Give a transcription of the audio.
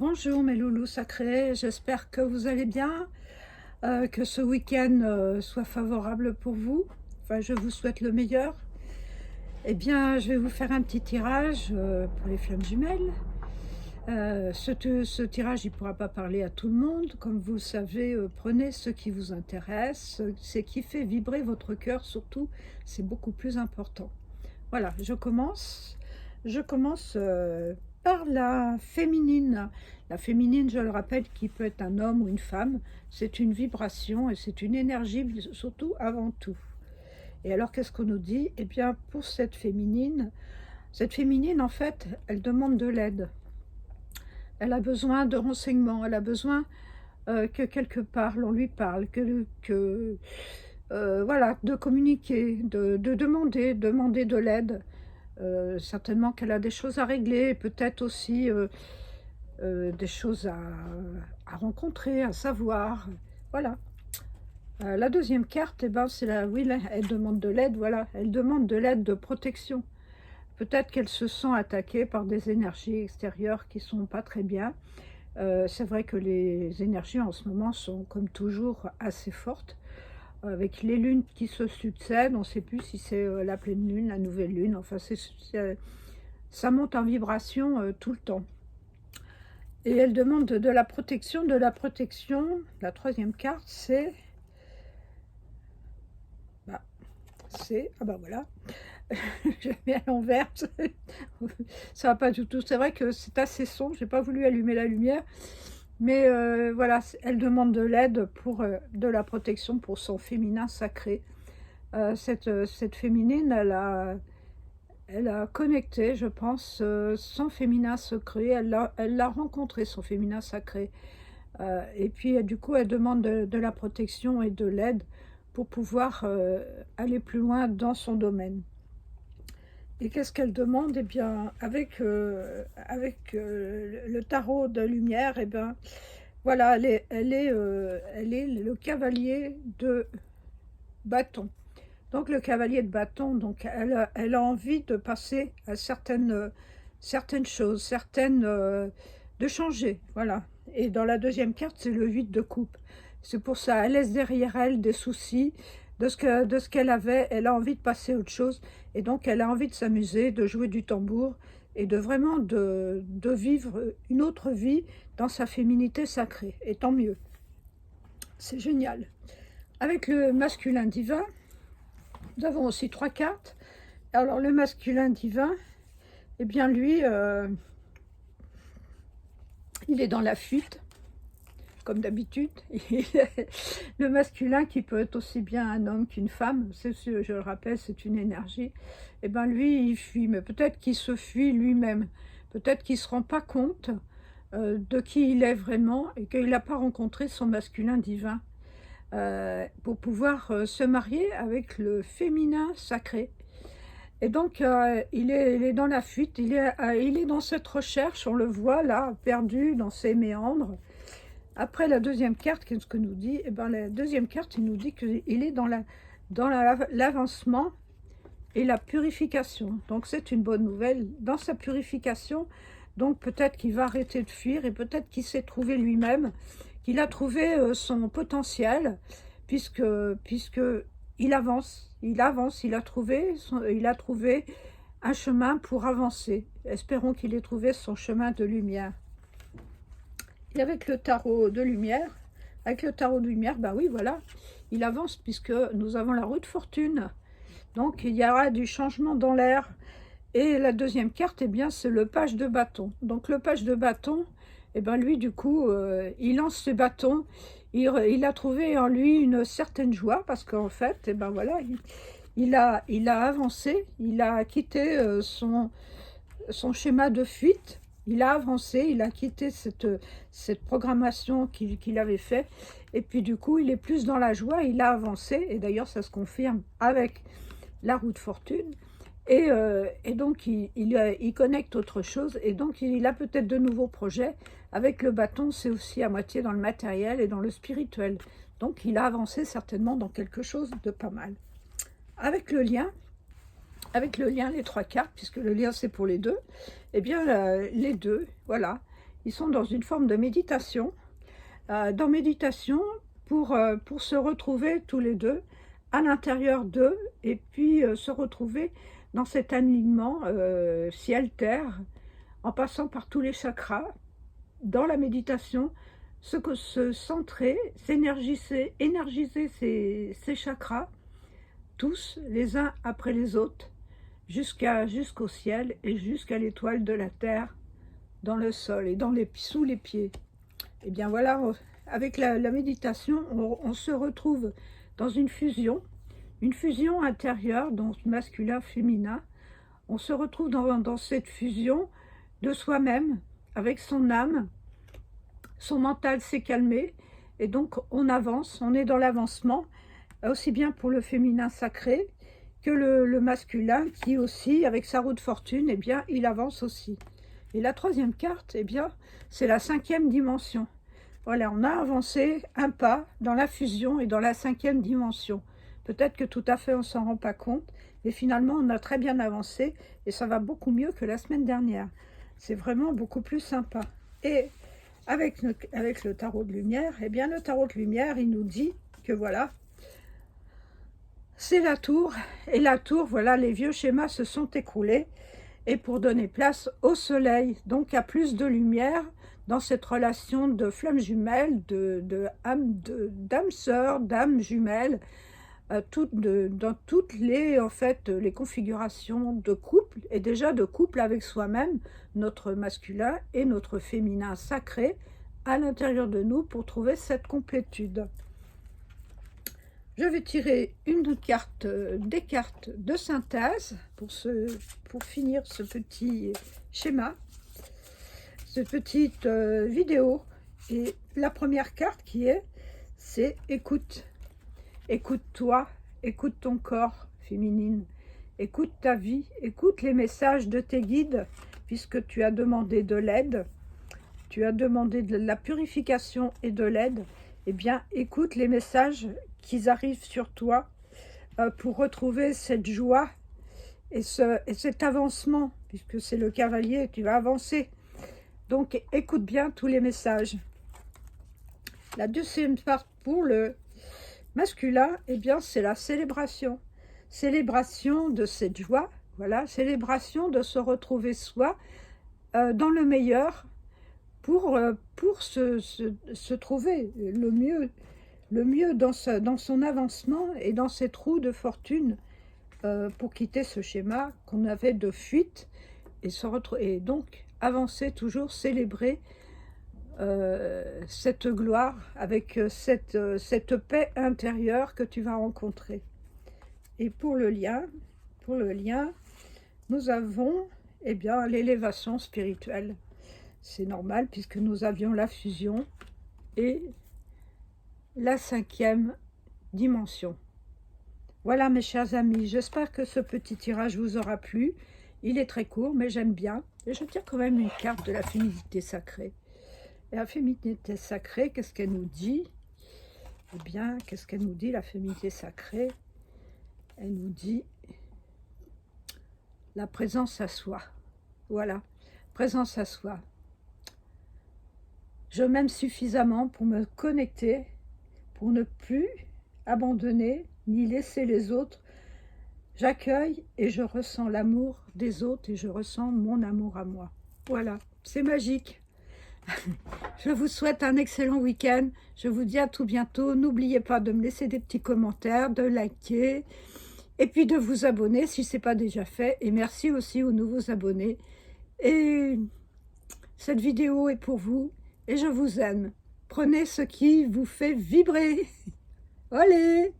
Bonjour mes loulous sacrés, j'espère que vous allez bien, que ce week-end soit favorable pour vous. Enfin, je vous souhaite le meilleur. Eh bien, je vais vous faire un petit tirage pour les flammes jumelles. Ce tirage, il ne pourra pas parler à tout le monde. Comme vous le savez, prenez ce qui vous intéresse, ce qui fait vibrer votre cœur surtout, c'est beaucoup plus important. Voilà, je commence. Je commence par la féminine. La féminine, je le rappelle, qui peut être un homme ou une femme, c'est une vibration et c'est une énergie, surtout avant tout. Et alors, qu'est-ce qu'on nous dit? Eh bien, pour cette féminine, en fait, elle demande de l'aide. Elle a besoin de renseignements, elle a besoin que quelque part l'on lui parle, voilà, de communiquer, de demander de l'aide. Certainement qu'elle a des choses à régler, peut-être aussi des choses à rencontrer, à savoir. Voilà. La deuxième carte, eh ben, c'est la oui, elle demande de l'aide, voilà. Elle demande de l'aide, de protection. Peut-être qu'elle se sent attaquée par des énergies extérieures qui ne sont pas très bien. C'est vrai que les énergies en ce moment sont comme toujours assez fortes. Avec les lunes qui se succèdent, on ne sait plus si c'est la pleine lune, la nouvelle lune, enfin ça monte en vibration tout le temps. Et elle demande de la protection, La troisième carte, c'est... Ah bah voilà, je l'ai mis à l'envers, ça va pas du tout. C'est vrai que c'est assez sombre, j'ai pas voulu allumer la lumière. Mais voilà, elle demande de l'aide pour de la protection pour son féminin sacré. Cette féminine, elle a connecté, je pense, son féminin sacré. Elle l'a rencontré, son féminin sacré. Et puis, du coup, elle demande de la protection et de l'aide pour pouvoir aller plus loin dans son domaine. Et qu'est-ce qu'elle demande? Eh bien, avec le tarot de lumière, eh bien, voilà, elle est le cavalier de bâton. Donc le cavalier de bâton, donc elle a envie de passer à certaines choses, de changer, voilà. Et dans la deuxième carte, c'est le 8 de coupe. C'est pour ça, elle laisse derrière elle des soucis de ce qu'elle avait. Elle a envie de passer à autre chose. Et donc, elle a envie de s'amuser, de jouer du tambour et de vraiment de vivre une autre vie dans sa féminité sacrée. Et tant mieux. C'est génial. Avec le masculin divin, nous avons aussi 3 cartes. Alors, le masculin divin, eh bien, lui, il est dans la fuite, comme d'habitude. Le masculin, qui peut être aussi bien un homme qu'une femme, je le rappelle, c'est une énergie. Eh bien, lui, il fuit, mais peut-être qu'il se fuit lui-même. Peut-être qu'il ne se rend pas compte de qui il est vraiment et qu'il n'a pas rencontré son masculin divin pour pouvoir se marier avec le féminin sacré. Et donc, il est dans la fuite, il est dans cette recherche, on le voit là, perdu dans ses méandres. Après la deuxième carte, qu'est-ce que nous dit? Eh bien, la deuxième carte, il nous dit qu'il est dans l'avancement et la purification. Donc, c'est une bonne nouvelle. Dans sa purification, donc peut-être qu'il va arrêter de fuir et peut-être qu'il s'est trouvé lui-même, qu'il a trouvé son potentiel, puisque il avance, il a trouvé un chemin pour avancer. Espérons qu'il ait trouvé son chemin de lumière. Et avec le tarot de lumière, ben oui, voilà, il avance puisque nous avons la roue de fortune. Donc, il y aura du changement dans l'air. Et la deuxième carte, eh bien, c'est le page de bâton. Donc, le page de bâton, eh bien, lui, du coup, il lance ses bâtons. Il a trouvé en lui une certaine joie parce qu'en fait, eh ben, voilà, il a avancé, il a quitté son schéma de fuite. Il a avancé, il a quitté cette programmation qu'il avait fait. Et puis, du coup, il est plus dans la joie, il a avancé. Et d'ailleurs, ça se confirme avec la roue de fortune. Et donc, il connecte autre chose. Et donc, il a peut-être de nouveaux projets. Avec le bâton, c'est aussi à moitié dans le matériel et dans le spirituel. Donc, il a avancé certainement dans quelque chose de pas mal. Avec le lien, les 3 cartes, puisque le lien, c'est pour les deux, eh bien, les deux, voilà. ils sont dans une forme de méditation. Dans méditation, pour se retrouver tous les deux à l'intérieur d'eux, et puis se retrouver dans cet alignement ciel-terre, en passant par tous les chakras, dans la méditation, se centrer, énergiser ces chakras, tous les uns après les autres, jusqu'au ciel et jusqu'à l'étoile de la terre, dans le sol et sous les pieds. Et bien voilà, avec la méditation, on se retrouve dans une fusion intérieure, donc masculin-féminin. On se retrouve dans cette fusion de soi-même, avec son âme. Son mental s'est calmé, et donc on avance, on est dans l'avancement, aussi bien pour le féminin sacré que le masculin, qui aussi, avec sa roue de fortune, eh bien, il avance aussi. Et la troisième carte, eh bien, c'est la 5e dimension. Voilà, on a avancé un pas dans la fusion et dans la 5e dimension. Peut-être que tout à fait on ne s'en rend pas compte, mais finalement on a très bien avancé et ça va beaucoup mieux que la semaine dernière. C'est vraiment beaucoup plus sympa. Et avec le tarot de lumière, eh bien le tarot de lumière, il nous dit que voilà, c'est la tour, et la tour, voilà, les vieux schémas se sont écroulés, et pour donner place au soleil, donc à plus de lumière dans cette relation de flammes jumelles, d'âmes sœurs, d'âmes jumelles, dans toutes les, en fait, les configurations de couple, et déjà de couple avec soi-même, notre masculin et notre féminin sacré, à l'intérieur de nous pour trouver cette complétude. Je vais tirer une carte, des cartes de synthèse pour finir ce petit schéma, cette petite vidéo. Et la première carte c'est écoute. Écoute-toi, écoute ton corps féminine, écoute ta vie, écoute les messages de tes guides, puisque tu as demandé de l'aide, tu as demandé de la purification et de l'aide. Eh bien, écoute les messages qui arrivent sur toi pour retrouver cette joie et cet avancement, puisque c'est le cavalier, tu vas avancer. Donc, écoute bien tous les messages. La deuxième part pour le masculin, eh bien, c'est la célébration. Célébration de cette joie, voilà, célébration de se retrouver soi dans le meilleur pour se trouver le mieux dans son avancement et dans cette roue de fortune pour quitter ce schéma qu'on avait de fuite et donc avancer toujours, célébrer cette gloire avec cette paix intérieure que tu vas rencontrer. Et pour le lien, nous avons eh bien l'élévation spirituelle. C'est normal puisque nous avions la fusion et la 5e dimension. Voilà mes chers amis, j'espère que ce petit tirage vous aura plu. Il est très court mais j'aime bien. Et je tire quand même une carte de la féminité sacrée. Et la féminité sacrée, qu'est-ce qu'elle nous dit? Eh bien, qu'est-ce qu'elle nous dit, la féminité sacrée? Elle nous dit la présence à soi. Voilà, présence à soi. Je m'aime suffisamment pour me connecter, pour ne plus abandonner ni laisser les autres. J'accueille et je ressens l'amour des autres et je ressens mon amour à moi. Voilà, c'est magique. Je vous souhaite un excellent week-end. Je vous dis à tout bientôt. N'oubliez pas de me laisser des petits commentaires, de liker et puis de vous abonner si ce n'est pas déjà fait. Et merci aussi aux nouveaux abonnés. Et cette vidéo est pour vous et je vous aime. Prenez ce qui vous fait vibrer. Allez!